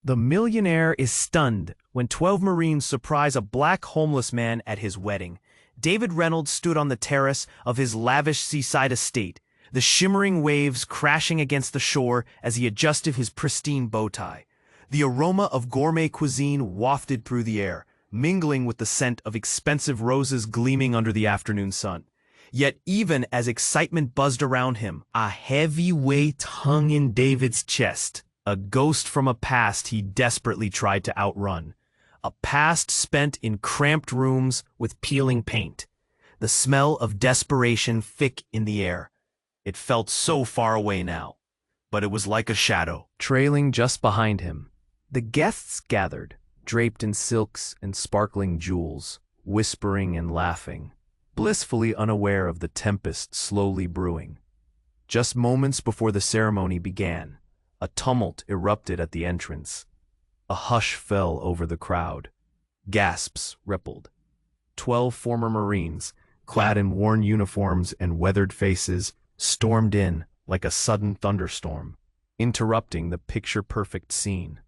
The millionaire is stunned when 12 Marines surprise a black homeless man at his wedding. David Reynolds stood on the terrace of his lavish seaside estate, the shimmering waves crashing against the shore as he adjusted his pristine bow tie. The aroma of gourmet cuisine wafted through the air, mingling with the scent of expensive roses gleaming under the afternoon sun. Yet even as excitement buzzed around him, a heavy weight hung in David's chest, a ghost from a past he desperately tried to outrun. A past spent in cramped rooms with peeling paint. The smell of desperation thick in the air. It felt so far away now, but it was like a shadow, trailing just behind him. The guests gathered, draped in silks and sparkling jewels, whispering and laughing, blissfully unaware of the tempest slowly brewing. Just moments before the ceremony began, a tumult erupted at the entrance. A hush fell over the crowd. Gasps rippled. 12 former Marines, clad in worn uniforms and weathered faces, stormed in like a sudden thunderstorm, interrupting the picture-perfect scene.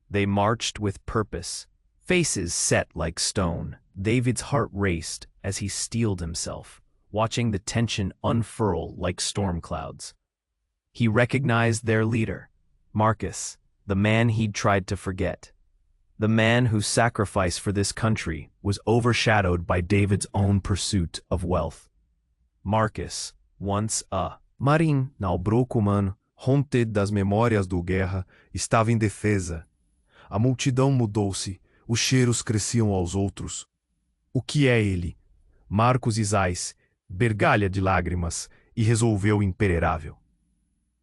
They marched with purpose, faces set like stone. David's heart raced as he steeled himself, watching the tension unfurl like storm clouds. He recognized their leader, Marcus, the man he'd tried to forget. The man whose sacrifice for this country was overshadowed by David's own pursuit of wealth. Marcus, once a Marine na broco humano, haunted das memórias do guerra, estava indefesa. A multidão mudou-se, os cheiros cresciam aos outros. O que é ele? Marcos Isais, bergalha de lágrimas, e resolveu o imperável.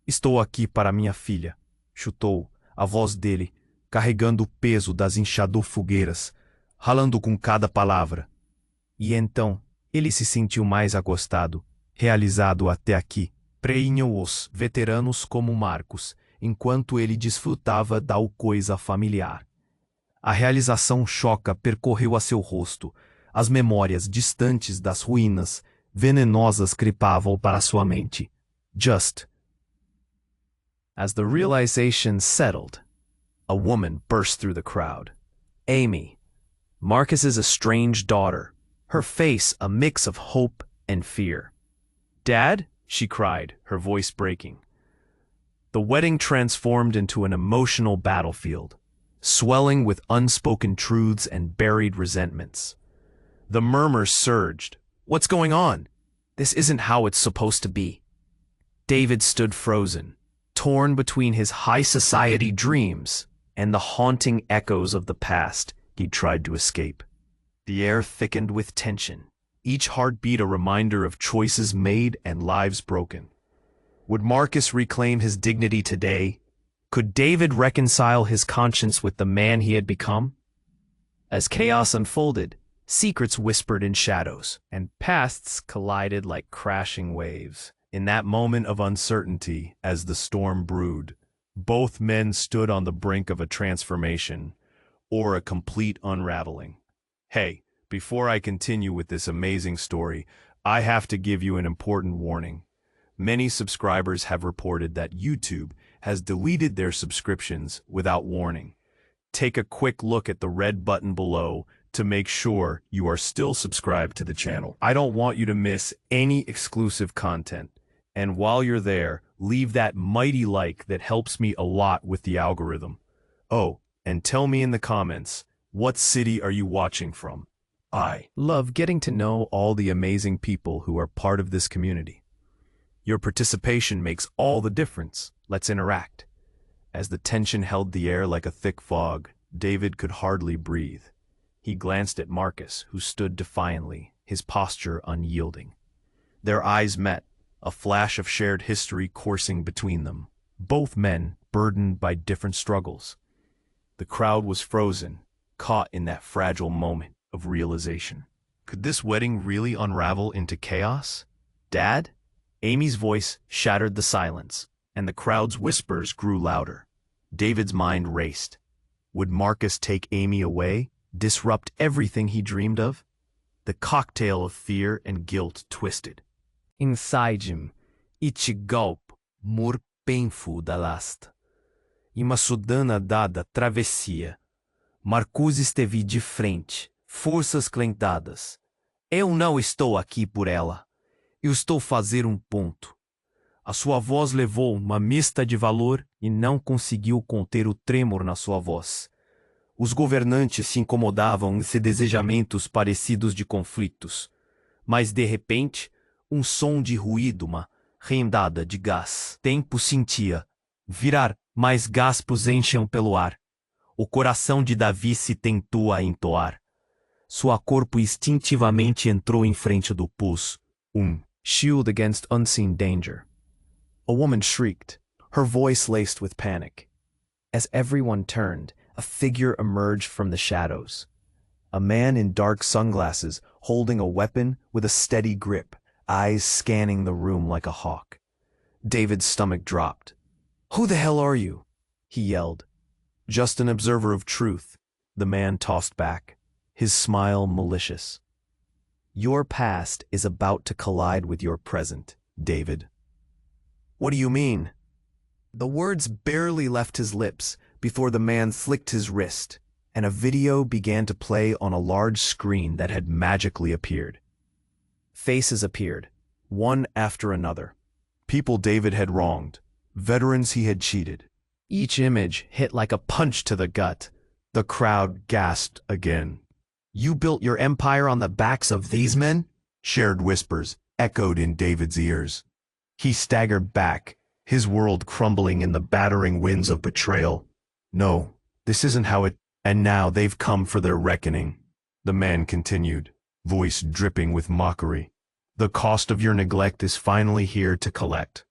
Estou aqui para minha filha, chutou, a voz dele, carregando o peso das enxador-fogueiras, ralando com cada palavra. E então, ele se sentiu mais agostado, realizado até aqui. Preenhou os veteranos como Marcos, enquanto ele desfrutava da coisa familiar. A realização choca percorreu a seu rosto. As memórias distantes das ruínas venenosas crepavam para sua mente. Just as the realization settled, a woman burst through the crowd. Amy, Marcus's estranged daughter, her face a mix of hope and fear. "Dad?" she cried, her voice breaking. The wedding transformed into an emotional battlefield, swelling with unspoken truths and buried resentments. The murmurs surged. "What's going on? This isn't how it's supposed to be." David stood frozen, torn between his high society dreams and the haunting echoes of the past he'd tried to escape. The air thickened with tension, each heartbeat a reminder of choices made and lives broken. Would Marcus reclaim his dignity today? Could David reconcile his conscience with the man he had become? As chaos unfolded, secrets whispered in shadows, and pasts collided like crashing waves. In that moment of uncertainty, as the storm brewed, both men stood on the brink of a transformation, or a complete unraveling. Hey, before I continue with this amazing story, I have to give you an important warning. Many subscribers have reported that YouTube has deleted their subscriptions without warning. Take a quick look at the red button below to make sure you are still subscribed to the channel. I don't want you to miss any exclusive content. And while you're there, leave that mighty like that helps me a lot with the algorithm. Oh, and tell me in the comments, what city are you watching from? I love getting to know all the amazing people who are part of this community. Your participation makes all the difference. Let's interact. As the tension held the air like a thick fog, David could hardly breathe. He glanced at Marcus, who stood defiantly, his posture unyielding. Their eyes met, a flash of shared history coursing between them, both men burdened by different struggles. The crowd was frozen, caught in that fragile moment of realization. Could this wedding really unravel into chaos? "Dad?" Amy's voice shattered the silence, and the crowd's whispers grew louder. David's mind raced. Would Marcus take Amy away, disrupt everything he dreamed of? The cocktail of fear and guilt twisted. Inside him, each gulp more painful than last. uma sudana dada travessia. Marcus esteve de frente, forças clendadas. Eu não estou aqui por ela. Eu estou a fazer ponto. A sua voz levou uma mista de valor e não conseguiu conter o tremor na sua voz. Os governantes se incomodavam em seus desejamentos parecidos de conflitos. Mas, de repente, som de ruído, uma rendada de gás. Tempo sentia. Virar, mais gaspos enchiam pelo ar. O coração de Davi se tentou a entoar. Sua corpo instintivamente entrou em frente do pus. Shield against unseen danger. A woman shrieked, her voice laced with panic. As everyone turned, a figure emerged from the shadows. A man in dark sunglasses, holding a weapon with a steady grip, eyes scanning the room like a hawk. David's stomach dropped. "Who the hell are you?" he yelled. "Just an observer of truth," the man tossed back, his smile malicious. "Your past is about to collide with your present, David." "What do you mean?" The words barely left his lips before the man flicked his wrist, and a video began to play on a large screen that had magically appeared. Faces appeared, one after another. People David had wronged, veterans he had cheated. Each image hit like a punch to the gut. The crowd gasped again. "You built your empire on the backs of these men?" Shared whispers echoed in David's ears. He staggered back, his world crumbling in the battering winds of betrayal. "No, this isn't how it—" "And now they've come for their reckoning," the man continued, voice dripping with mockery. "The cost of your neglect is finally here to collect."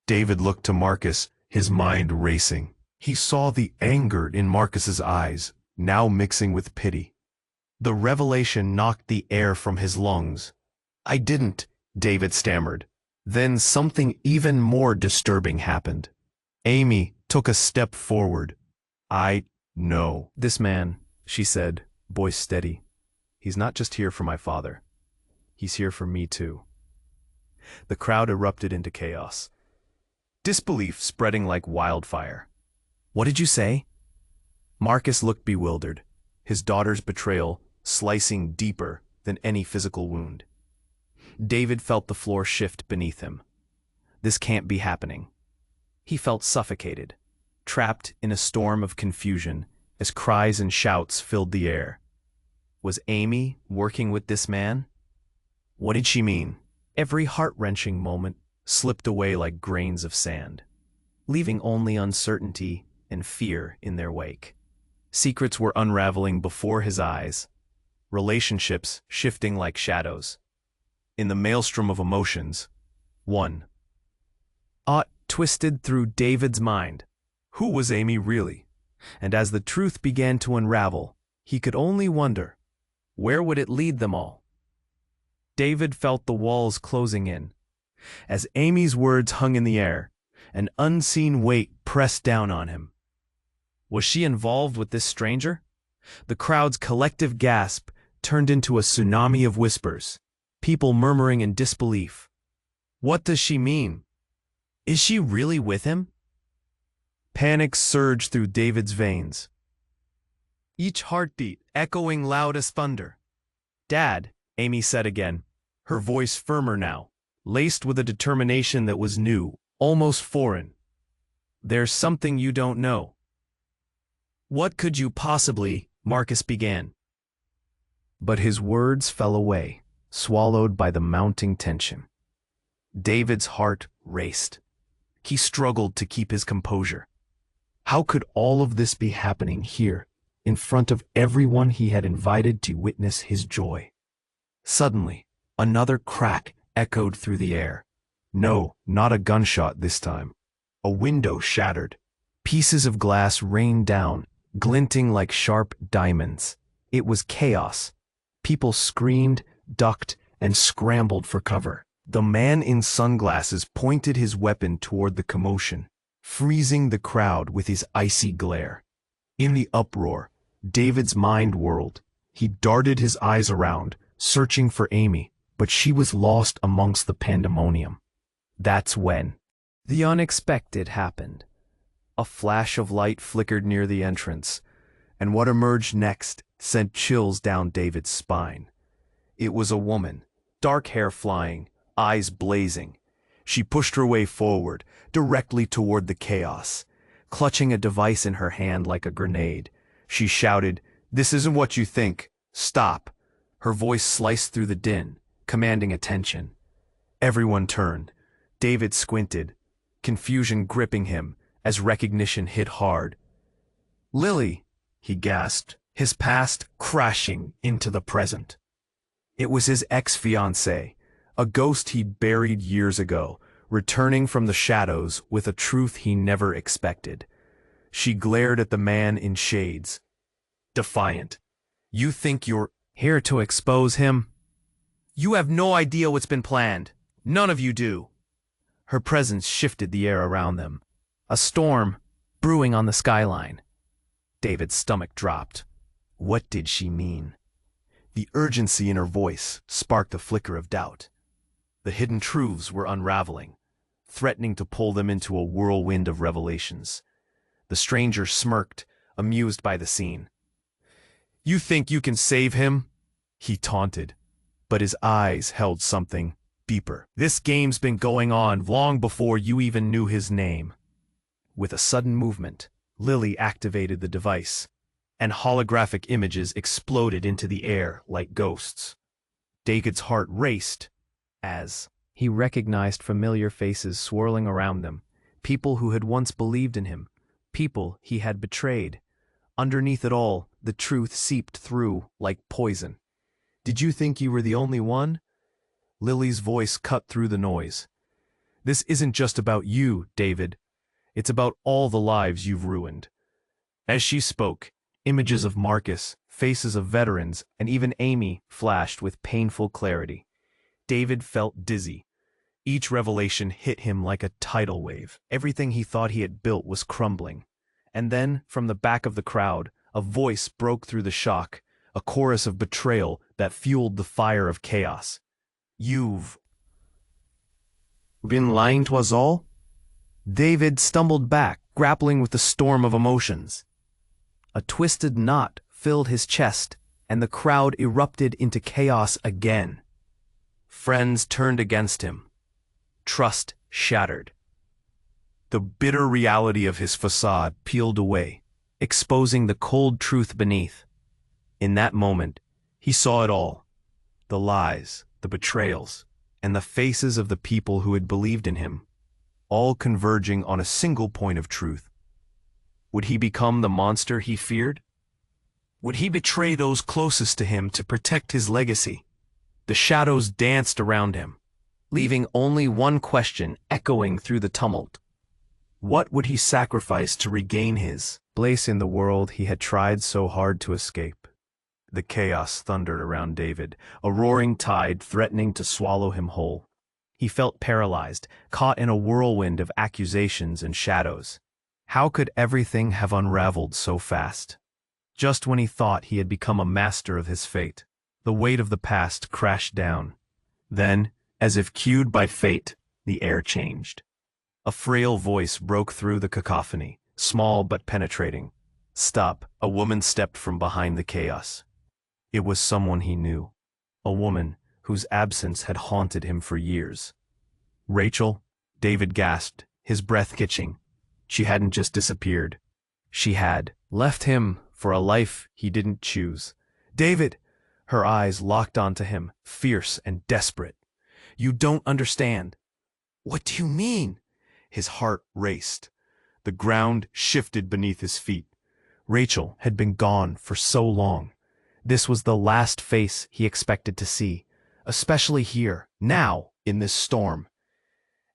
David looked to Marcus, his mind racing. He saw the anger in Marcus's eyes, now mixing with pity. The revelation knocked the air from his lungs. "I didn't," David stammered. Then something even more disturbing happened. Amy took a step forward. "I know this man," she said, voice steady. "He's not just here for my father. He's here for me too." The crowd erupted into chaos, disbelief spreading like wildfire. "What did you say?" Marcus looked bewildered, his daughter's betrayal slicing deeper than any physical wound. David felt the floor shift beneath him. This can't be happening. He felt suffocated, trapped in a storm of confusion as cries and shouts filled the air. Was Amy working with this man? What did she mean? Every heart-wrenching moment slipped away like grains of sand, leaving only uncertainty and fear in their wake. Secrets were unraveling before his eyes, relationships shifting like shadows. In the maelstrom of emotions, one thought twisted through David's mind. Who was Amy really? And as the truth began to unravel, he could only wonder, where would it lead them all? David felt the walls closing in. As Amy's words hung in the air, an unseen weight pressed down on him. Was she involved with this stranger? The crowd's collective gasp turned into a tsunami of whispers, people murmuring in disbelief. What does she mean? Is she really with him? Panic surged through David's veins, each heartbeat echoing loud as thunder. "Dad," Amy said again, her voice firmer now, laced with a determination that was new, almost foreign. "There's something you don't know." "What could you possibly—" Marcus began. But his words fell away, swallowed by the mounting tension. David's heart raced. He struggled to keep his composure. How could all of this be happening here, in front of everyone he had invited to witness his joy? Suddenly, another crack echoed through the air. No, not a gunshot this time. A window shattered. Pieces of glass rained down, glinting like sharp diamonds. It was chaos. People screamed, ducked, and scrambled for cover. The man in sunglasses pointed his weapon toward the commotion, freezing the crowd with his icy glare. In the uproar, David's mind whirled. He darted his eyes around, searching for Amy, but she was lost amongst the pandemonium. That's when the unexpected happened. A flash of light flickered near the entrance, and what emerged next sent chills down David's spine. It was a woman, dark hair flying, eyes blazing. She pushed her way forward, directly toward the chaos. Clutching a device in her hand like a grenade, she shouted, "This isn't what you think. Stop." Her voice sliced through the din, commanding attention. Everyone turned. David squinted, confusion gripping him as recognition hit hard. "Lily," he gasped, his past crashing into the present. It was his ex-fiancée, a ghost he'd buried years ago, returning from the shadows with a truth he never expected. She glared at the man in shades, defiant. "You think you're here to expose him? You have no idea what's been planned. None of you do." Her presence shifted the air around them, a storm brewing on the skyline. David's stomach dropped. What did she mean? The urgency in her voice sparked a flicker of doubt. The hidden truths were unraveling, threatening to pull them into a whirlwind of revelations. The stranger smirked, amused by the scene. "You think you can save him?" he taunted, but his eyes held something deeper. "This game's been going on long before you even knew his name." With a sudden movement, Lily activated the device, and holographic images exploded into the air like ghosts. David's heart raced as he recognized familiar faces swirling around them, people who had once believed in him, people he had betrayed. Underneath it all, the truth seeped through like poison. "Did you think you were the only one?" Lily's voice cut through the noise. "This isn't just about you, David. It's about all the lives you've ruined." As she spoke, images of Marcus, faces of veterans, and even Amy flashed with painful clarity. David felt dizzy. Each revelation hit him like a tidal wave. Everything he thought he had built was crumbling. And then, from the back of the crowd, a voice broke through the shock, a chorus of betrayal that fueled the fire of chaos. "You've been lying to us all?" David stumbled back, grappling with the storm of emotions. A twisted knot filled his chest, and the crowd erupted into chaos again. Friends turned against him. Trust shattered. The bitter reality of his facade peeled away, exposing the cold truth beneath. In that moment, he saw it all. The lies, the betrayals, and the faces of the people who had believed in him, all converging on a single point of truth. Would he become the monster he feared? Would he betray those closest to him to protect his legacy? The shadows danced around him, leaving only one question echoing through the tumult. What would he sacrifice to regain his place in the world he had tried so hard to escape? The chaos thundered around David, a roaring tide threatening to swallow him whole. He felt paralyzed, caught in a whirlwind of accusations and shadows. How could everything have unraveled so fast? Just when he thought he had become a master of his fate, the weight of the past crashed down. Then, as if cued by fate, the air changed. A frail voice broke through the cacophony, small but penetrating. "Stop!" A woman stepped from behind the chaos. It was someone he knew, a woman whose absence had haunted him for years. "Rachel?" David gasped, his breath catching. She hadn't just disappeared. She had left him for a life he didn't choose. "David!" Her eyes locked onto him, fierce and desperate. "You don't understand." "What do you mean?" His heart raced. The ground shifted beneath his feet. Rachel had been gone for so long. This was the last face he expected to see, especially here, now, in this storm.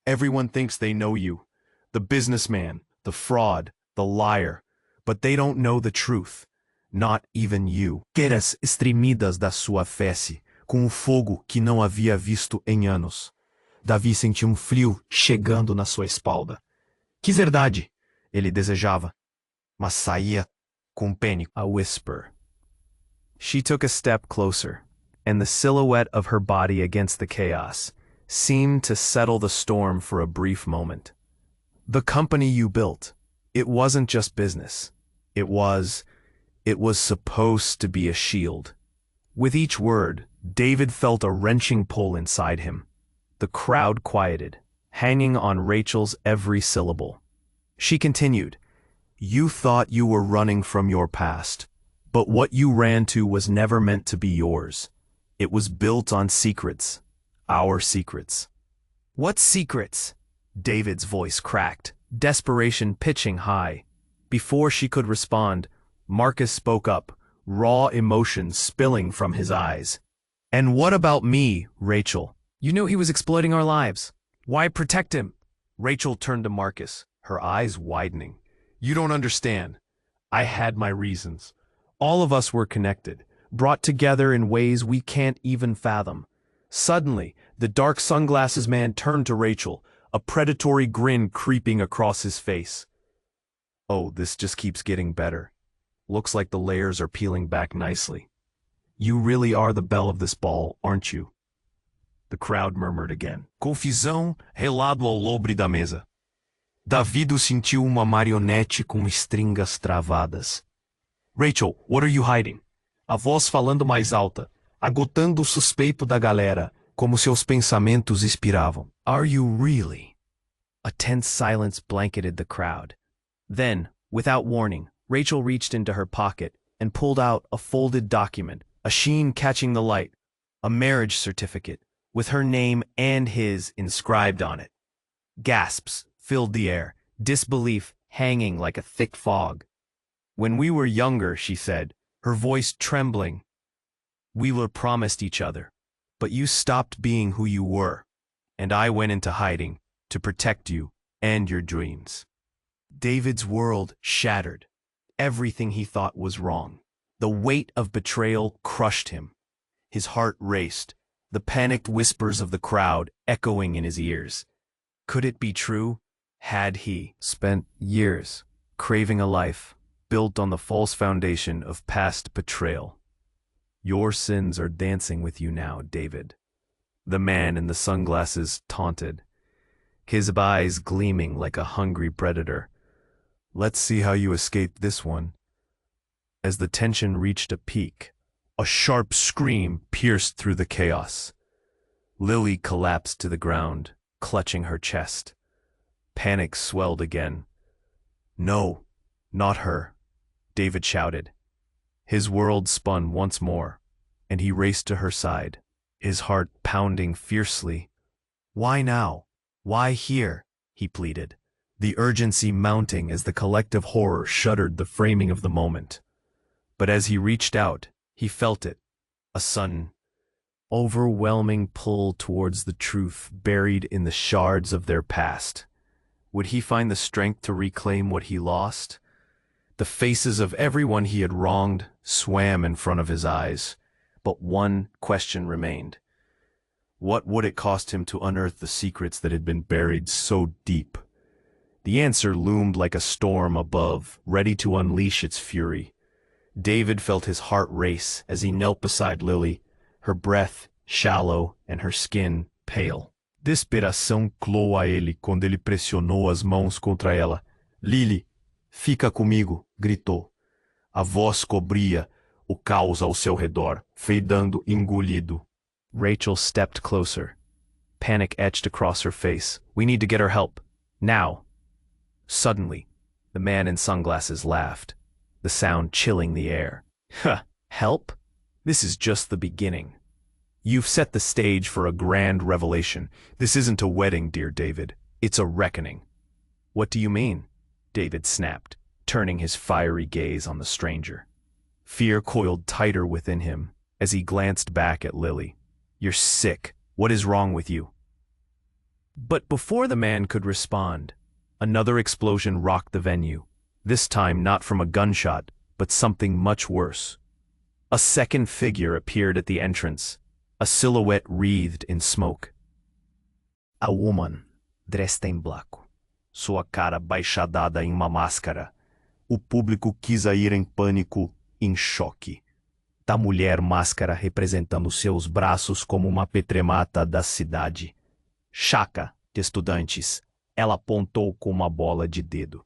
"Everyone thinks they know you. The businessman, the fraud, the liar. But they don't know the truth. Not even you." Queiras estremidas da sua face, com o fogo que não havia visto em anos. Davi sentiu frio chegando na sua espalda. Que verdade, ele desejava, mas saía com pânico. A whisper. She took a step closer, and the silhouette of her body against the chaos seemed to settle the storm for a brief moment. "The company you built, It wasn't just business. It was supposed to be a shield. With each word, David felt a wrenching pull inside him. The crowd quieted, hanging on Rachel's every syllable. She continued, "You thought you were running from your past, but what you ran to was never meant to be yours. It was built on secrets, our secrets." "What secrets?" David's voice cracked, desperation pitching high. Before she could respond, Marcus spoke up, raw emotions spilling from his eyes. "And what about me, Rachel? You knew he was exploiting our lives. Why protect him?" Rachel turned to Marcus, her eyes widening. "You don't understand. I had my reasons. All of us were connected, brought together in ways we can't even fathom." Suddenly, the dark sunglasses man turned to Rachel, a predatory grin creeping across his face. "Oh, this just keeps getting better. Looks like the layers are peeling back nicely. You really are the belle of this ball, aren't you?" The crowd murmured again. Confusão relado ao lobre da mesa. David sentiu uma marionete com estringas travadas. "Rachel, what are you hiding?" A voz falando mais alta, agotando o suspeito da galera, como seus pensamentos inspiravam. "Are you really?" A tense silence blanketed the crowd. Then, without warning, Rachel reached into her pocket and pulled out a folded document, a sheen catching the light, a marriage certificate, with her name and his inscribed on it. Gasps filled the air, disbelief hanging like a thick fog. "When we were younger," she said, her voice trembling, "we were promised each other, but you stopped being who you were, and I went into hiding to protect you and your dreams." David's world shattered. Everything he thought was wrong. The weight of betrayal crushed him. His heart raced, the panicked whispers of the crowd echoing in his ears. Could it be true? Had he spent years craving a life built on the false foundation of past betrayal? "Your sins are dancing with you now, David," the man in the sunglasses taunted, his eyes gleaming like a hungry predator. "Let's see how you escape this one." As the tension reached a peak, a sharp scream pierced through the chaos. Lily collapsed to the ground, clutching her chest. Panic swelled again. "No, not her," David shouted. His world spun once more, and he raced to her side, his heart pounding fiercely. "Why now? Why here?" he pleaded, the urgency mounting as the collective horror shuddered the framing of the moment. But as he reached out, he felt it, a sudden, overwhelming pull towards the truth buried in the shards of their past. Would he find the strength to reclaim what he lost? The faces of everyone he had wronged swam in front of his eyes, but one question remained. What would it cost him to unearth the secrets that had been buried so deep? The answer loomed like a storm above, ready to unleash its fury. David felt his heart race as he knelt beside Lily, her breath shallow and her skin pale. Desesperação clou a ele quando ele pressionou as mãos contra ela. "Lily, fica comigo", gritou. A voz cobria o caos ao seu redor, fadando engolido. Rachel stepped closer. Panic etched across her face. "We need to get her help. Now." Suddenly, the man in sunglasses laughed, the sound chilling the air. "Huh, help? This is just the beginning. You've set the stage for a grand revelation. This isn't a wedding, dear David. It's a reckoning." "What do you mean?" David snapped, turning his fiery gaze on the stranger. Fear coiled tighter within him as he glanced back at Lily. "You're sick. What is wrong with you?" But before the man could respond, another explosion rocked the venue, this time not from a gunshot, but something much worse. A second figure appeared at the entrance, a silhouette wreathed in smoke. A woman, dressed em branco, sua cara baixada em uma máscara. O público quis ir em pânico, em choque. Da mulher máscara representando seus braços como uma petremata da cidade. Chaca de estudantes, ela apontou com uma bola de dedo.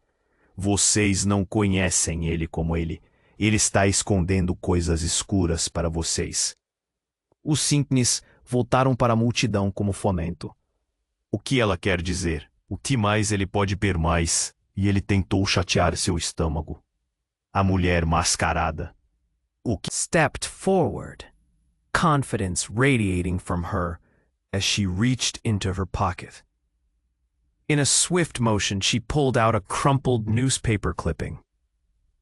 Vocês não conhecem ele como ele. Ele está escondendo coisas escuras para vocês. Os simples voltaram para a multidão como fomento. O que ela quer dizer? O que mais ele pode ver mais? E ele tentou chatear seu estômago. A mulher mascarada. O que stepped forward, confidence radiating from her as she reached into her pocket. In a swift motion, she pulled out a crumpled newspaper clipping.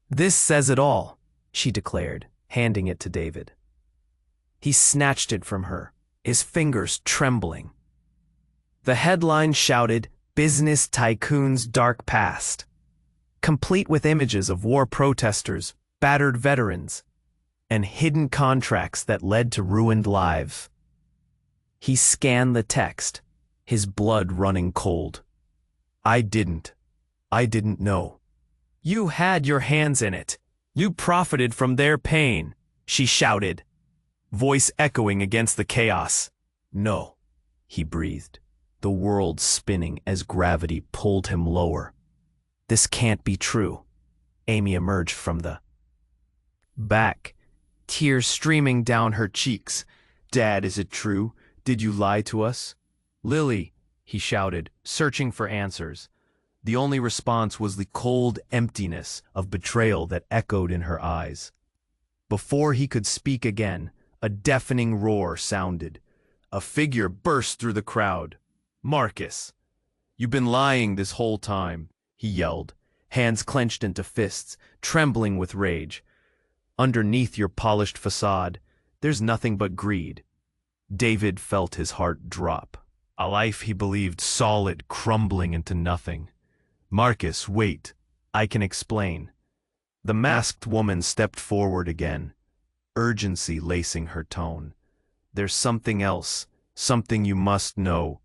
"This says it all," she declared, handing it to David. He snatched it from her, his fingers trembling. The headline shouted, "Business Tycoon's Dark Past," complete with images of war protesters, battered veterans, and hidden contracts that led to ruined lives. He scanned the text, his blood running cold. I didn't know. You had your hands in it. You profited from their pain," she shouted, voice echoing against the chaos. "No," he breathed, the world spinning as gravity pulled him lower. "This can't be true." Amy emerged from the back, tears streaming down her cheeks. "Dad, is it true? Did you lie to us?" "Lily," he shouted, searching for answers. The only response was the cold emptiness of betrayal that echoed in her eyes. Before he could speak again, a deafening roar sounded. A figure burst through the crowd. "Marcus, you've been lying this whole time," he yelled, hands clenched into fists, trembling with rage. "Underneath your polished facade, there's nothing but greed." David felt his heart drop. A life he believed solid crumbling into nothing. "Marcus, wait. I can explain." The masked woman stepped forward again, urgency lacing her tone. "There's something else, something you must know."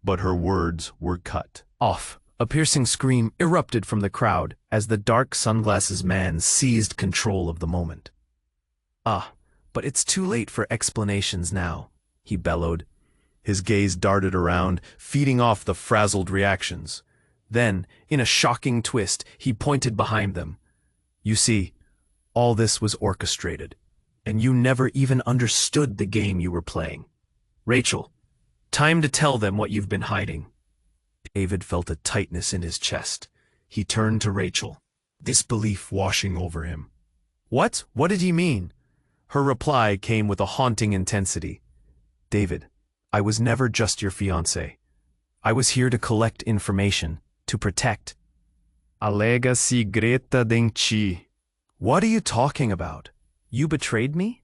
But her words were cut off. A piercing scream erupted from the crowd as the dark sunglasses man seized control of the moment. But it's too late for explanations now," he bellowed. His gaze darted around, feeding off the frazzled reactions. Then, in a shocking twist, he pointed behind them. "You see, all this was orchestrated, and you never even understood the game you were playing. Rachel, time to tell them what you've been hiding." David felt a tightness in his chest. He turned to Rachel, disbelief washing over him. "What? What did he mean?" Her reply came with a haunting intensity. "David, I was never just your fiancé. I was here to collect information, to protect." "Alega segreta denti." "What are you talking about? You betrayed me?"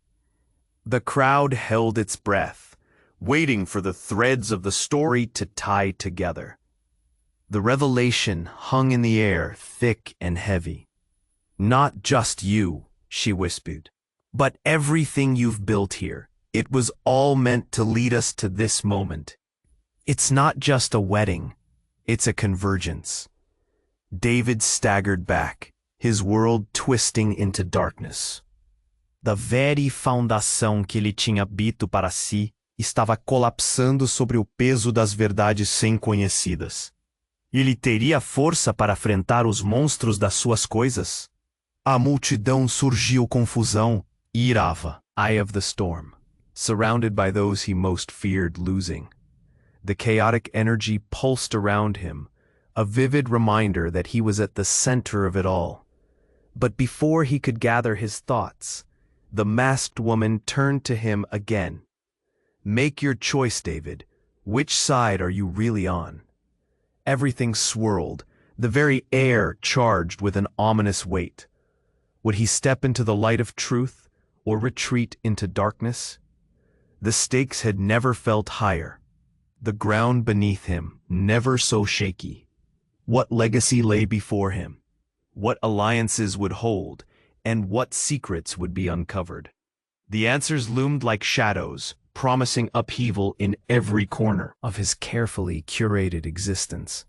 The crowd held its breath, waiting for the threads of the story to tie together. The revelation hung in the air, thick and heavy. "Not just you," she whispered, "but everything you've built here. It was all meant to lead us to this moment. It's not just a wedding, it's a convergence." David staggered back, his world twisting into darkness. Da very fundação que ele tinha bito para si estava colapsando sobre o peso das verdades sem conhecidas. Ele teria força para enfrentar os monstros das suas coisas? A multidão surgiu confusão e irava. Eye of the storm, surrounded by those he most feared losing. The chaotic energy pulsed around him, a vivid reminder that he was at the center of it all. But before he could gather his thoughts, the masked woman turned to him again. "Make your choice, David. Which side are you really on?" Everything swirled, the very air charged with an ominous weight. Would he step into the light of truth or retreat into darkness? The stakes had never felt higher. The ground beneath him never so shaky. What legacy lay before him? What alliances would hold, and what secrets would be uncovered? The answers loomed like shadows, promising upheaval in every corner of his carefully curated existence.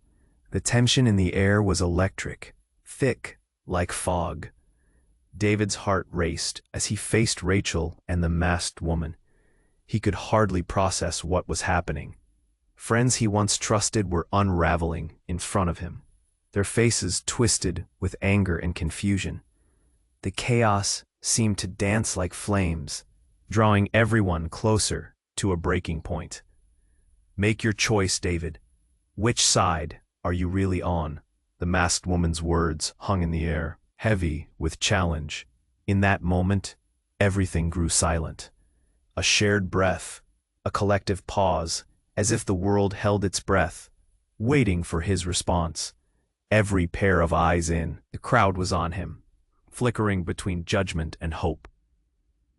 The tension in the air was electric, thick, like fog. David's heart raced as he faced Rachel and the masked woman. He could hardly process what was happening. Friends he once trusted were unraveling in front of him. their faces twisted with anger and confusion. The chaos seemed to dance like flames, drawing everyone closer to a breaking point. Make your choice, David. Which side are you really on? The masked woman's words hung in the air, heavy with challenge. In that moment, everything grew silent. A shared breath, a collective pause, as if the world held its breath, waiting for his response. Every pair of eyes the crowd was on him, flickering between judgment and hope.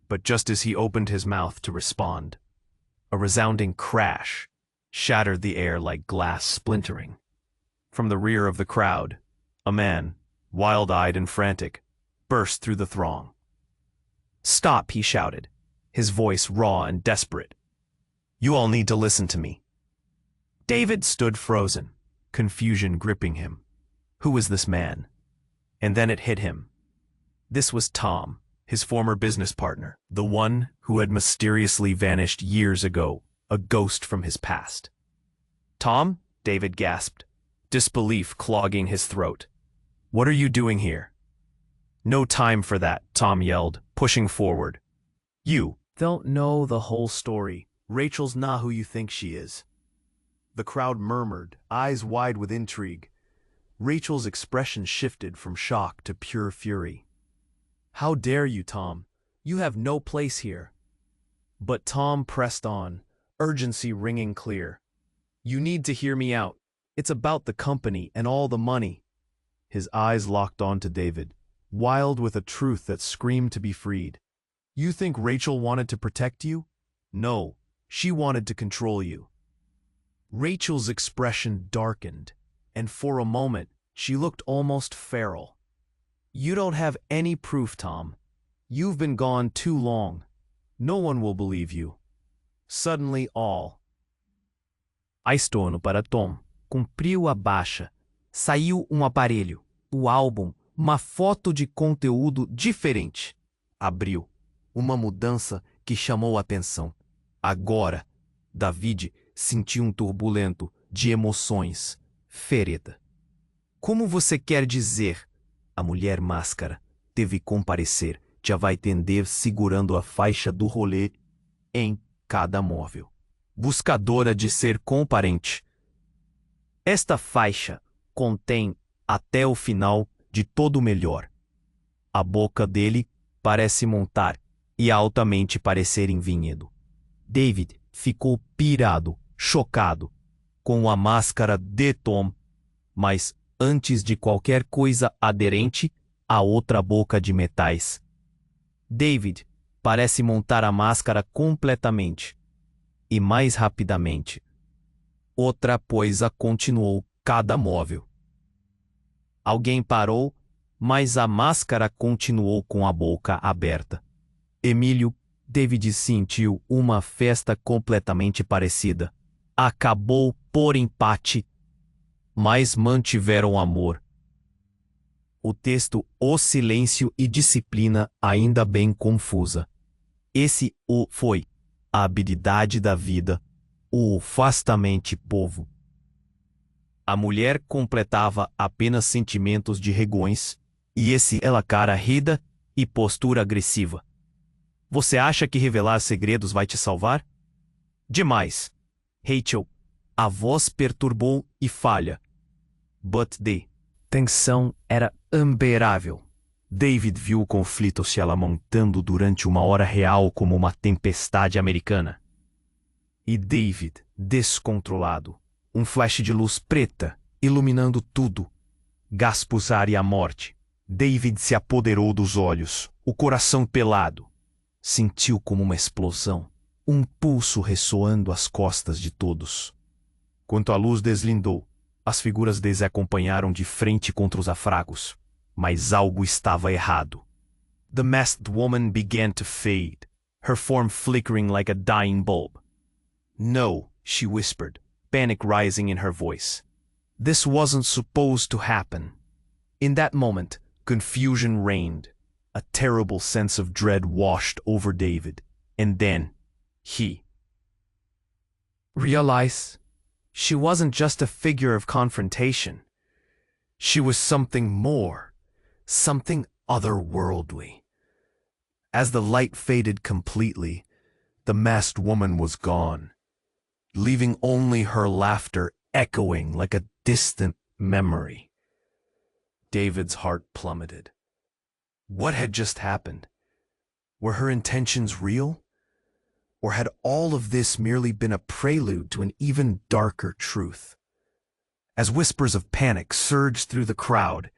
But just as he opened his mouth to respond, a resounding crash shattered the air like glass splintering. From the rear of the crowd, a man, wild-eyed and frantic, burst through the throng. "Stop," he shouted, his voice raw and desperate. "You all need to listen to me." David stood frozen, confusion gripping him. Who was this man? And then it hit him. This was Tom, his former business partner, the one who had mysteriously vanished years ago, a ghost from his past. "Tom?" David gasped, disbelief clogging his throat. "What are you doing here?" "No time for that," Tom yelled, pushing forward. "You don't know the whole story. Rachel's not who you think she is." The crowd murmured, eyes wide with intrigue. Rachel's expression shifted from shock to pure fury. "How dare you, Tom? You have no place here." But Tom pressed on, urgency ringing clear. "You need to hear me out. It's about the company and all the money." His eyes locked onto David, wild with a truth that screamed to be freed. "You think Rachel wanted to protect you? No, she wanted to control you." Rachel's expression darkened, and for a moment she looked almost feral. "You don't have any proof, Tom. You've been gone too long. No one will believe you." Suddenly all. A estorno para Tom. Cumpriu a baixa. Saiu aparelho. O álbum. Uma foto de conteúdo diferente. Abriu. Uma mudança que chamou a atenção. Agora, David sentiu turbulento de emoções. Ferida. "Como você quer dizer?" A mulher máscara teve comparecer. Já vai entender segurando a faixa do rolê em cada móvel. Buscadora de ser comparente. Esta faixa contém até o final de todo o melhor. A boca dele parece montar e altamente parecer em vinhedo. David ficou pirado, chocado, com a máscara de Tom, mas antes de qualquer coisa aderente, a outra boca de metais. David parece montar a máscara completamente e mais rapidamente. Outra coisa continuou cada móvel. Alguém parou, mas a máscara continuou com a boca aberta. Emílio, David sentiu uma festa completamente parecida. Acabou por empate, mas mantiveram amor. O texto, o silêncio e disciplina ainda bem confusa. Esse foi a habilidade da vida, o afastamente povo. A mulher completava apenas sentimentos de regões, e ela cara rida e postura agressiva. Você acha que revelar segredos vai te salvar? Demais. Rachel, a voz perturbou e falha. But the tensão era unbearable. David viu o conflito se alamontando durante uma hora real como uma tempestade americana. E David, descontrolado, um flash de luz preta, iluminando tudo. Gaspusar e a morte. David se apoderou dos olhos, o coração pelado. Sentiu como uma explosão, um pulso ressoando às costas de todos. Quando a luz deslindou, as figuras deles acompanharam de frente contra os afragos, mas algo estava errado. The masked woman began to fade, her form flickering like a dying bulb. "No," she whispered, panic rising in her voice. "This wasn't supposed to happen." In that moment, confusion reigned. A terrible sense of dread washed over David, and then he realized she wasn't just a figure of confrontation. She was something more, something otherworldly. As the light faded completely, the masked woman was gone, leaving only her laughter echoing like a distant memory. David's heart plummeted. What had just happened? Were her intentions real? Or had all of this merely been a prelude to an even darker truth? As whispers of panic surged through the crowd,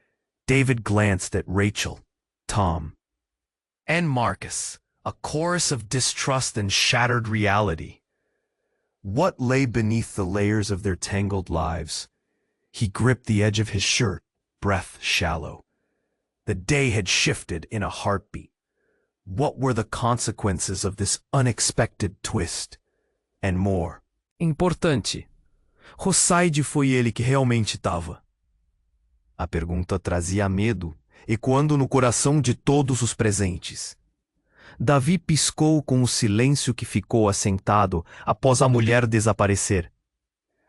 David glanced at Rachel, Tom, and Marcus, a chorus of distrust and shattered reality. What lay beneath the layers of their tangled lives? He gripped the edge of his shirt, breath shallow. The day had shifted in a heartbeat. What were the consequences of this unexpected twist? And more. Importante. Rossaide foi ele que realmente estava? A pergunta trazia medo, ecoando no coração de todos os presentes. Davi piscou com o silêncio que ficou assentado após a mulher desaparecer.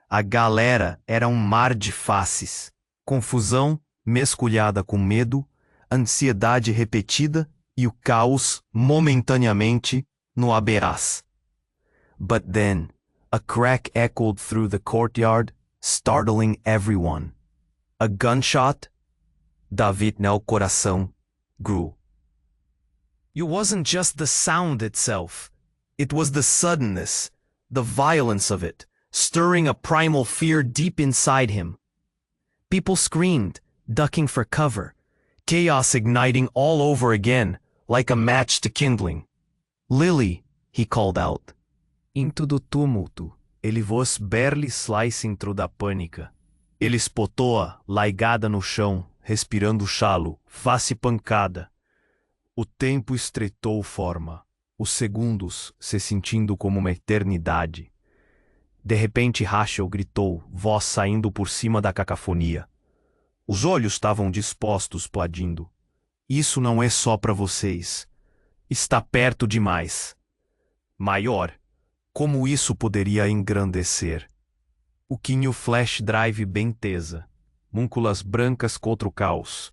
A galera era um mar de faces, confusão mesclada com medo, ansiedade repetida e o caos momentaneamente no aberás. But then, a crack echoed through the courtyard, startling everyone. A gunshot? David no coração grew. It wasn't just the sound itself. It was the suddenness, the violence of it, stirring a primal fear deep inside him. People screamed, ducking for cover, chaos igniting all over again, like a match to kindling. Lily, he called out. Into do tumulto, ele voz barely slicing through da pânica. Ele espotou-a, laigada no chão, respirando chalo, face pancada. O tempo estreitou forma, os segundos se sentindo como uma eternidade. De repente Rachel gritou, voz saindo por cima da cacofonia. Os olhos estavam dispostos, pladindo. Isso não é só para vocês. Está perto demais. Maior. Como isso poderia engrandecer? O quinho flash drive bem tesa. Múnculas brancas contra o caos.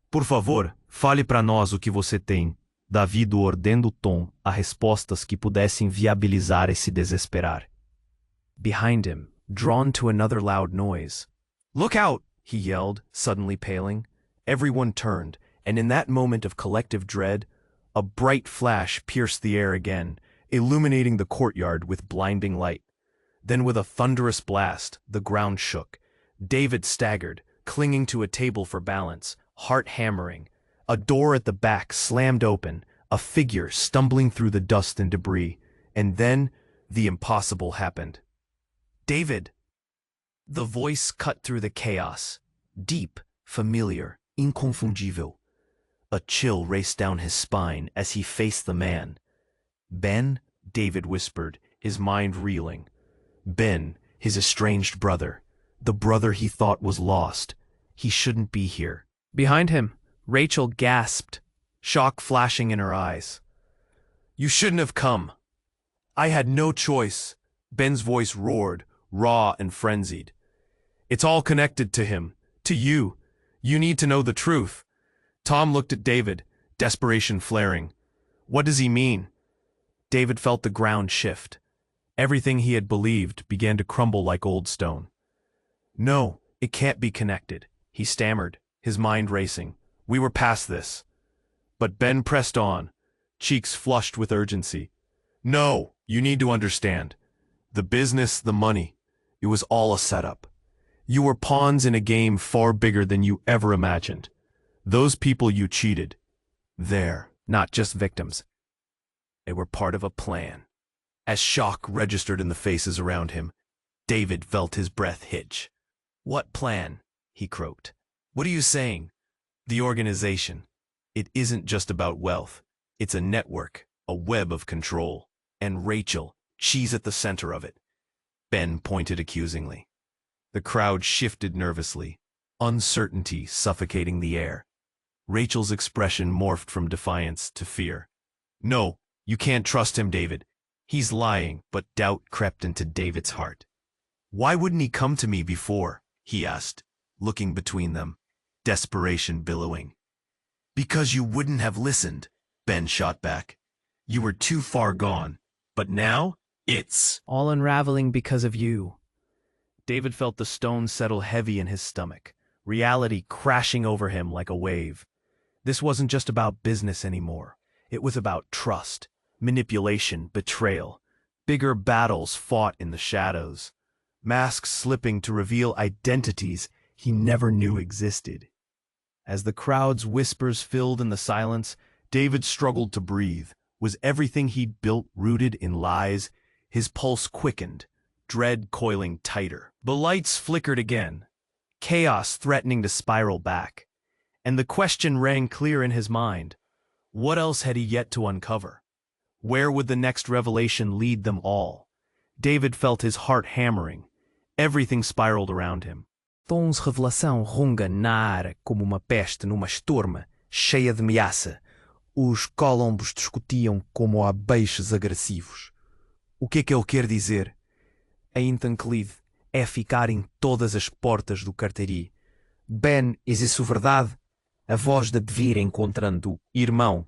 Por favor, fale para nós o que você tem. Davi ordendo o tom a respostas que pudessem viabilizar esse desesperar. Behind him, drawn to another loud noise. Look out! He yelled, suddenly paling. Everyone turned, and in that moment of collective dread, a bright flash pierced the air again, illuminating the courtyard with blinding light. Then with a thunderous blast, the ground shook. David staggered, clinging to a table for balance, heart hammering. A door at the back slammed open, a figure stumbling through the dust and debris, and then the impossible happened. David! The voice cut through the chaos, deep, familiar, inconfundível. A chill raced down his spine as he faced the man. Ben, David whispered, his mind reeling. Ben, his estranged brother, the brother he thought was lost. He shouldn't be here. Behind him, Rachel gasped, shock flashing in her eyes. You shouldn't have come. I had no choice. Ben's voice roared, raw and frenzied. It's all connected to him, to you. You need to know the truth. Tom looked at David, desperation flaring. What does he mean? David felt the ground shift. Everything he had believed began to crumble like old stone. No, it can't be connected, he stammered, his mind racing. We were past this. But Ben pressed on, cheeks flushed with urgency. No, you need to understand. The business, the money, it was all a setup. You were pawns in a game far bigger than you ever imagined. Those people you cheated, they're not just victims. They were part of a plan. As shock registered in the faces around him, David felt his breath hitch. What plan? He croaked. What are you saying? The organization. It isn't just about wealth. It's a network, a web of control. And Rachel, she's at the center of it. Ben pointed accusingly. The crowd shifted nervously, uncertainty suffocating the air. Rachel's expression morphed from defiance to fear. No, you can't trust him, David. He's lying, but doubt crept into David's heart. Why wouldn't he come to me before? He asked. looking between them, desperation billowing. "Because you wouldn't have listened," Ben shot back. "You were too far gone. But now, it's all unraveling because of you." David felt the stone settle heavy in his stomach, reality crashing over him like a wave. This wasn't just about business anymore. It was about trust, manipulation, betrayal. Bigger battles fought in the shadows. Masks slipping to reveal identities he never knew existed. As the crowd's whispers filled in the silence, David struggled to breathe. Was everything he'd built rooted in lies? His pulse quickened, dread coiling tighter. The lights flickered again, chaos threatening to spiral back. And the question rang clear in his mind. What else had he yet to uncover? Where would the next revelation lead them all? David felt his heart hammering. Everything spiraled around him. Tons revelação runga na ar como uma peste numa esturma, cheia de ameaça. Os colombos discutiam como a beixes agressivos. O que ele quer dizer? A intanclide é ficar em todas as portas do carteiri. Ben, é isso verdade? A voz de vir encontrando irmão.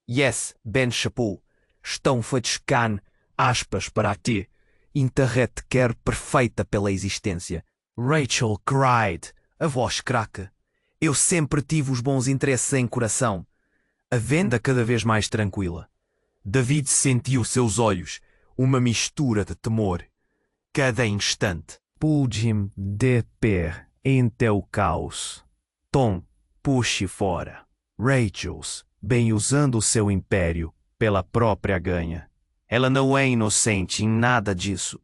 Yes, Ben chapou. Estão feitos can, aspas para ti. Internet quer perfeita pela existência. Rachel cried, a voz craque. Eu sempre tive os bons interesses em coração. A venda cada vez mais tranquila. David sentiu seus olhos, uma mistura de temor. Cada instante. Pude-me de pé em teu caos. Tom, puxe fora. Rachels, bem usando o seu império pela própria ganha. Ela não é inocente em nada disso.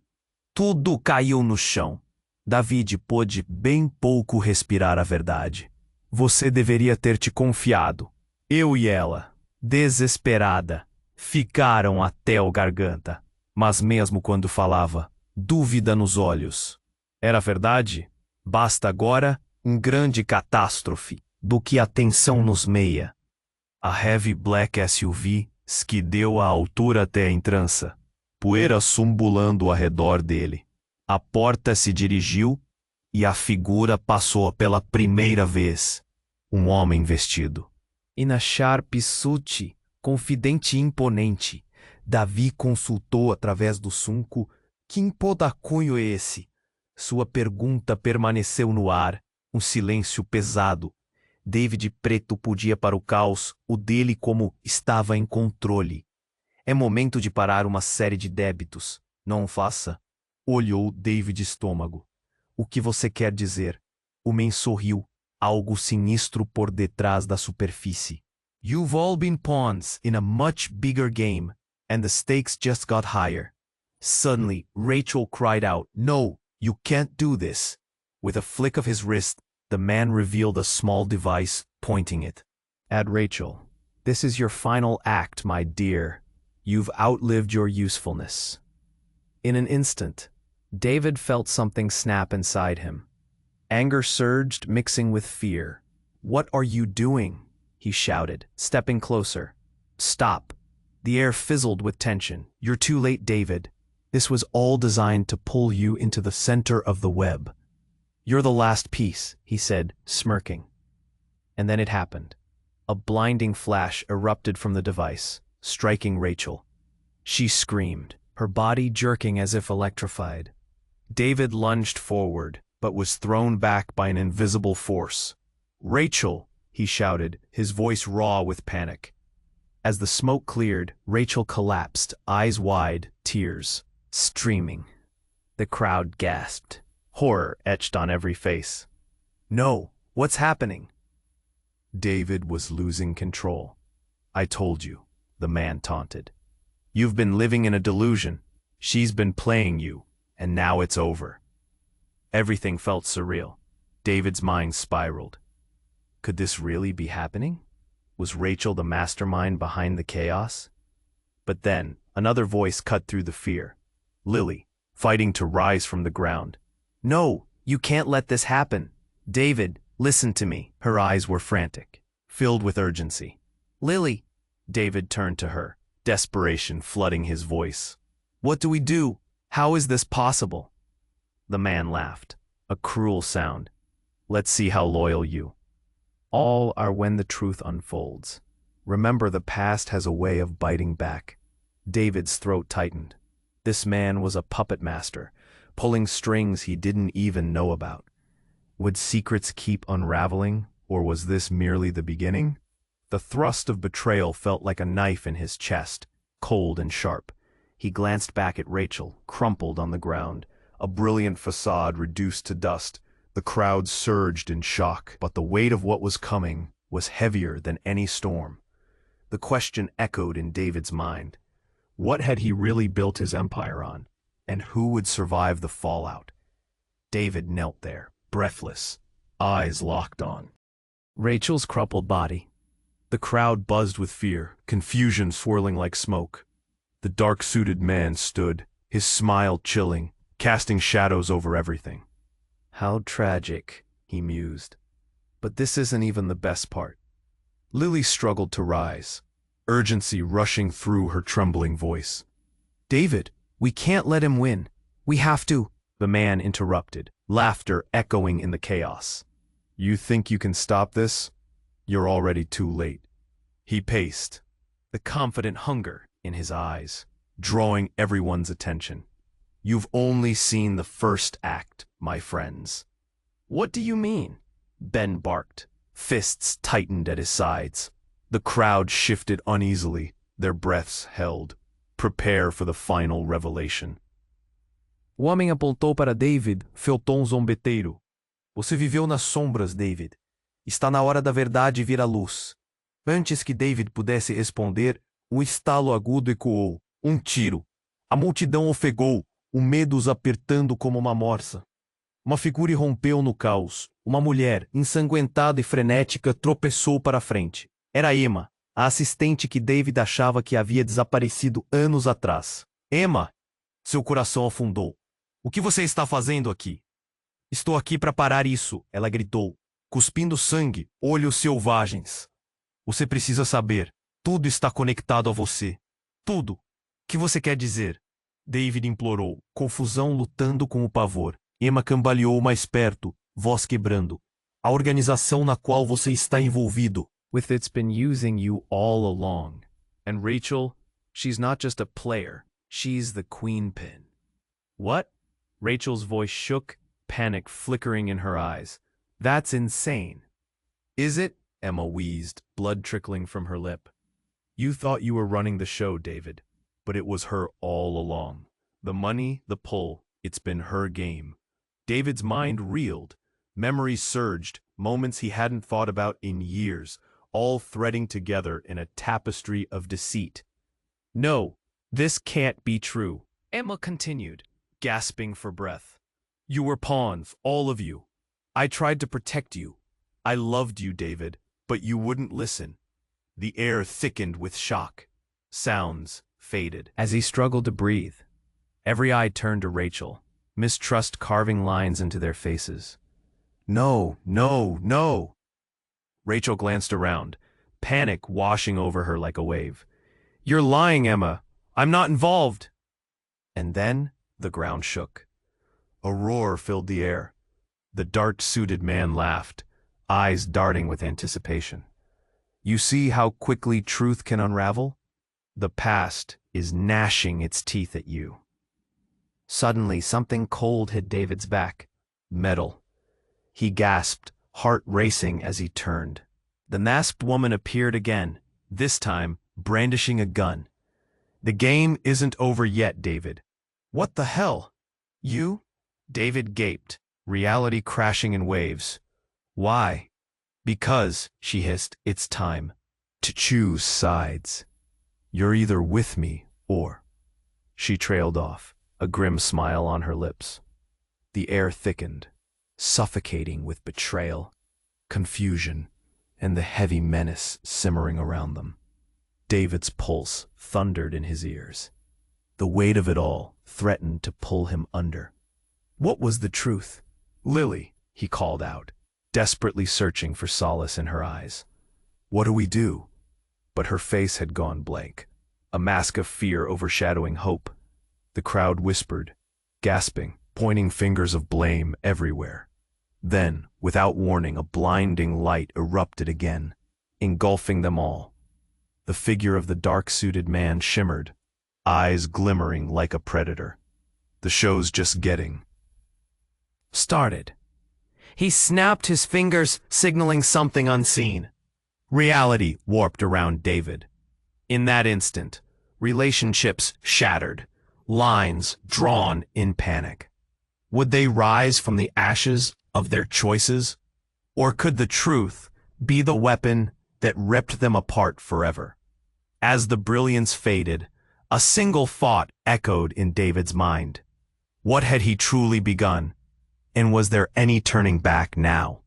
Tudo caiu no chão. David pôde bem pouco respirar a verdade. Você deveria ter te confiado. Eu e ela, desesperada, ficaram até o garganta. Mas mesmo quando falava, dúvida nos olhos. Era verdade? Basta agora grande catástrofe do que a tensão nos meia. A heavy black SUV esquideu à altura até a entrança, poeira sumbulando ao redor dele. A porta se dirigiu e a figura passou pela primeira vez. Um homem vestido. E na sharp suit, confidente e imponente, Davi consultou através do sunco. Que podacunho é esse? Sua pergunta permaneceu no ar, um silêncio pesado. David preto podia para o caos, o dele como estava em controle. É momento de parar uma série de débitos. Não faça. Olhou David estômago. O que você quer dizer? O man sorriu, algo sinistro por detrás da superfície. You've all been pawns in a much bigger game, and the stakes just got higher. Suddenly, Rachel cried out, "No, you can't do this." With a flick of his wrist, the man revealed a small device, pointing it at Rachel. "This is your final act, my dear. You've outlived your usefulness." In an instant, David felt something snap inside him. Anger surged, mixing with fear. "What are you doing?" he shouted, stepping closer. "Stop." The air fizzled with tension. "You're too late, David. This was all designed to pull you into the center of the web." "You're the last piece," he said, smirking. And then it happened. A blinding flash erupted from the device, striking Rachel. She screamed, her body jerking as if electrified. David lunged forward, but was thrown back by an invisible force. "Rachel!" he shouted, his voice raw with panic. As the smoke cleared, Rachel collapsed, eyes wide, tears streaming. The crowd gasped, horror etched on every face. "No, what's happening?" David was losing control. "I told you," the man taunted. "You've been living in a delusion. She's been playing you, and now it's over." Everything felt surreal. David's mind spiraled. Could this really be happening? Was Rachel the mastermind behind the chaos? But then, another voice cut through the fear. Lily, fighting to rise from the ground. "No, you can't let this happen. David, listen to me." Her eyes were frantic, filled with urgency. "Lily." David turned to her, desperation flooding his voice. "What do we do? How is this possible?" The man laughed, a cruel sound. Let's see how loyal you all are when the truth unfolds. Remember, the past has a way of biting back. David's throat tightened. This man was a puppet master, pulling strings he didn't even know about. Would secrets keep unraveling, or was this merely the beginning? The thrust of betrayal felt like a knife in his chest, cold and sharp. He glanced back at Rachel, crumpled on the ground, a brilliant facade reduced to dust. The crowd surged in shock, but the weight of what was coming was heavier than any storm. The question echoed in David's mind. What had he really built his empire on? And who would survive the fallout? David knelt there, breathless, eyes locked on Rachel's crumpled body. The crowd buzzed with fear, confusion swirling like smoke. The dark-suited man stood, his smile chilling, casting shadows over everything. How tragic, he mused. But this isn't even the best part. Lily struggled to rise, urgency rushing through her trembling voice. "David, we can't let him win. We have to," the man interrupted, laughter echoing in the chaos. "You think you can stop this? You're already too late." He paced, the confident hunger in his eyes, drawing everyone's attention. "You've only seen the first act, my friends." "What do you mean?" Ben barked, fists tightened at his sides. The crowd shifted uneasily, their breaths held. Prepare for the final revelation. O homem apontou para David, seu tom zombeteiro. "Você viveu nas sombras, David. Está na hora da verdade vir à luz." Antes que David pudesse responder, um estalo agudo ecoou. Um tiro. A multidão ofegou, o medo os apertando como uma morsa. Uma figura irrompeu no caos. Uma mulher, ensanguentada e frenética, tropeçou para a frente. Era Emma, a assistente que David achava que havia desaparecido anos atrás. "Emma!" Seu coração afundou. "O que você está fazendo aqui?" "Estou aqui para parar isso", ela gritou, cuspindo sangue, olhos selvagens. "Você precisa saber. Tudo está conectado a você. Tudo. O que você quer dizer?" David implorou, confusão lutando com o pavor. Emma cambaleou mais perto, voz quebrando. "A organização na qual você está envolvido. With it's been using you all along. And Rachel, she's not just a player, she's the queen pin." "What?" Rachel's voice shook, panic flickering in her eyes. "That's insane." "Is it?" Emma wheezed, blood trickling from her lip. "You thought you were running the show, David, but it was her all along. The money, the pull, it's been her game." David's mind reeled. Memories surged, moments he hadn't thought about in years, all threading together in a tapestry of deceit. "No, this can't be true," Emma continued, gasping for breath. "You were pawns, all of you. I tried to protect you. I loved you, David, but you wouldn't listen." The air thickened with shock. Sounds faded as he struggled to breathe. Every eye turned to Rachel, mistrust carving lines into their faces. "No, no, no!" Rachel glanced around, panic washing over her like a wave. "You're lying, Emma. I'm not involved." And then the ground shook. A roar filled the air. The dark-suited man laughed, eyes darting with anticipation. "You see how quickly truth can unravel? The past is gnashing its teeth at you." Suddenly, something cold hit David's back. Metal. He gasped, heart racing as he turned. The masked woman appeared again, this time brandishing a gun. "The game isn't over yet, David." "What the hell? You?" David gaped, reality crashing in waves. "Why?" "Because," she hissed, "it's time to choose sides. You're either with me or—" She trailed off, a grim smile on her lips. The air thickened, suffocating with betrayal, confusion, and the heavy menace simmering around them. David's pulse thundered in his ears. The weight of it all threatened to pull him under. What was the truth? "Lily," he called out, desperately searching for solace in her eyes. "What do we do?" But her face had gone blank, a mask of fear overshadowing hope. The crowd whispered, gasping, pointing fingers of blame everywhere. Then, without warning, a blinding light erupted again, engulfing them all. The figure of the dark-suited man shimmered, eyes glimmering like a predator. The show's just getting started. He snapped his fingers, signaling something unseen. Reality warped around David. In that instant, relationships shattered, lines drawn in panic. Would they rise from the ashes of their choices? Or could the truth be the weapon that ripped them apart forever? As the brilliance faded, a single thought echoed in David's mind. What had he truly begun? And was there any turning back now?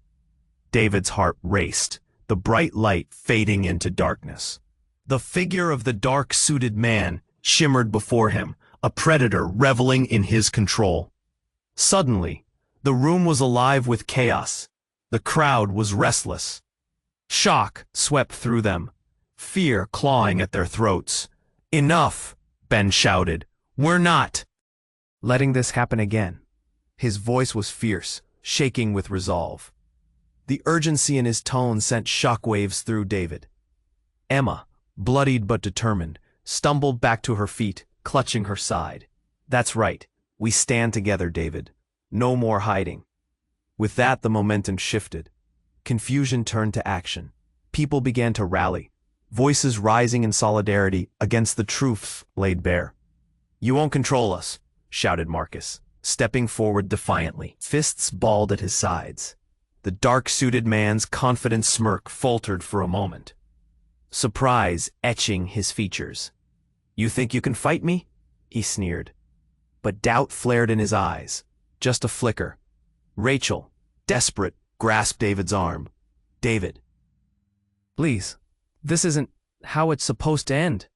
David's heart raced, the bright light fading into darkness. The figure of the dark-suited man shimmered before him, a predator reveling in his control. Suddenly, the room was alive with chaos. The crowd was restless. Shock swept through them, fear clawing at their throats. "Enough!" Ben shouted. "We're not letting this happen again." His voice was fierce, shaking with resolve. The urgency in his tone sent shockwaves through David. Emma, bloodied but determined, stumbled back to her feet, clutching her side. "That's right. We stand together, David. No more hiding." With that, the momentum shifted. Confusion turned to action. People began to rally, voices rising in solidarity against the truths laid bare. "You won't control us," shouted Marcus, stepping forward defiantly, fists balled at his sides. The dark-suited man's confident smirk faltered for a moment, surprise etching his features. "You think you can fight me?" he sneered. But doubt flared in his eyes, just a flicker. Rachel, desperate, grasped David's arm. "David, Please, this isn't how it's supposed to end.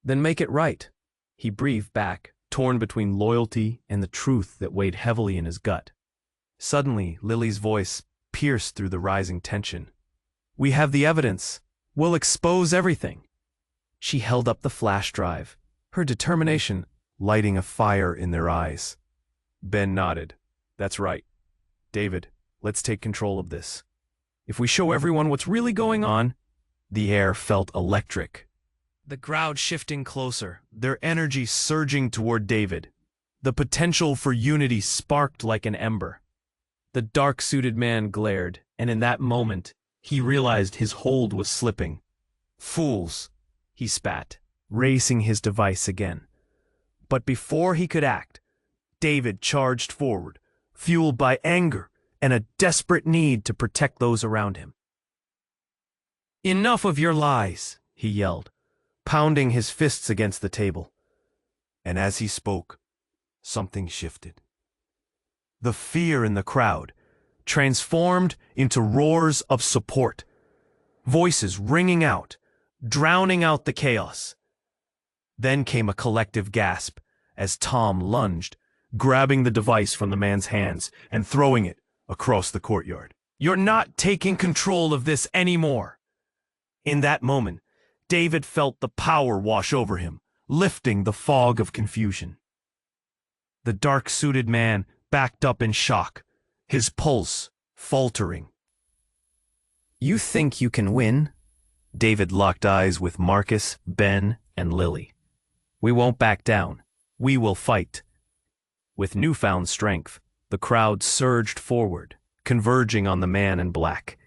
Then make it right." He breathed back, torn between loyalty and the truth that weighed heavily in his gut. Suddenly, Lily's voice pierced through the rising tension. "We have the evidence. We'll expose everything." She held up the flash drive, her determination lighting a fire in their eyes. Ben nodded. "That's right. David, let's take control of this. If we show everyone what's really going on..." The air felt electric. The crowd shifting closer, their energy surging toward David. The potential for unity sparked like an ember. The dark-suited man glared, and in that moment, he realized his hold was slipping. "Fools," he spat, racing his device again. But before he could act, David charged forward, fueled by anger and a desperate need to protect those around him. "Enough of your lies," he yelled, pounding his fists against the table. And as he spoke, something shifted. The fear in the crowd transformed into roars of support, voices ringing out, drowning out the chaos. Then came a collective gasp as Tom lunged, grabbing the device from the man's hands and throwing it across the courtyard. "You're not taking control of this anymore." In that moment, David felt the power wash over him, lifting the fog of confusion. The dark-suited man backed up in shock, his pulse faltering. "You think you can win?" David locked eyes with Marcus, Ben, and Lily. "We won't back down. We will fight." With newfound strength, the crowd surged forward, converging on the man in black.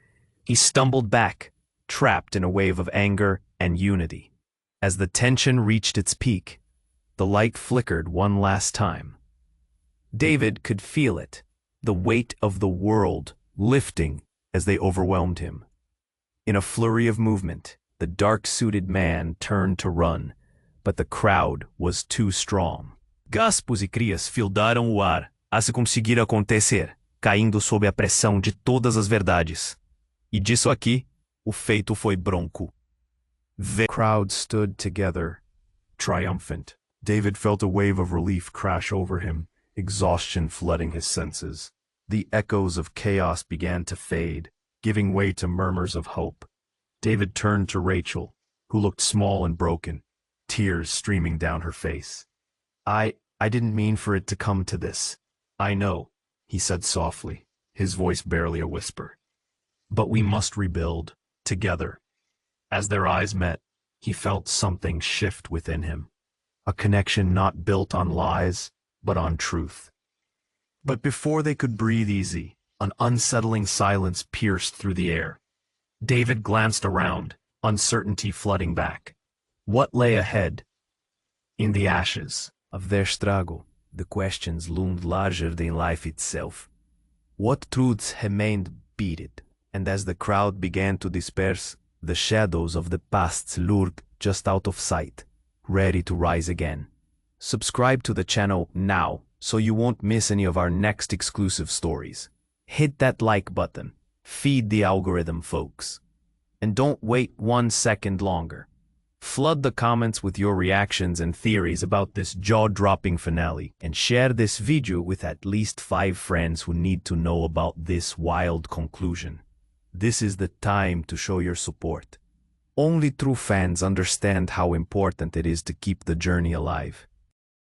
He stumbled back, trapped in a wave of anger and unity. As the tension reached its peak, the light flickered one last time. David could feel it, the weight of the world lifting as they overwhelmed him. In a flurry of movement, the dark-suited man turned to run, but the crowd was too strong. Gaspos e crias filtraram o ar a se conseguir acontecer, caindo sob a pressão de todas as verdades. E disso aqui, o feito foi bronco. The crowd stood together, triumphant. David felt a wave of relief crash over him, exhaustion flooding his senses. The echoes of chaos began to fade, giving way to murmurs of hope. David turned to Rachel, who looked small and broken, tears streaming down her face. I didn't mean for it to come to this. I know," he said softly, his voice barely a whisper. But we must rebuild, together. As their eyes met, he felt something shift within him. A connection not built on lies, but on truth. But before they could breathe easy, an unsettling silence pierced through the air. David glanced around, uncertainty flooding back. What lay ahead? In the ashes Of their struggle, the questions loomed larger than life itself. What truths remained buried, and as the crowd began to disperse, the shadows of the past lurked just out of sight, ready to rise again. Subscribe to the channel now, so you won't miss any of our next exclusive stories. Hit that like button. Feed the algorithm, folks. And don't wait 1 second longer. Flood the comments with your reactions and theories about this jaw-dropping finale, and share this video with at least 5 friends who need to know about this wild conclusion. This is the time to show your support. Only true fans understand how important it is to keep the journey alive.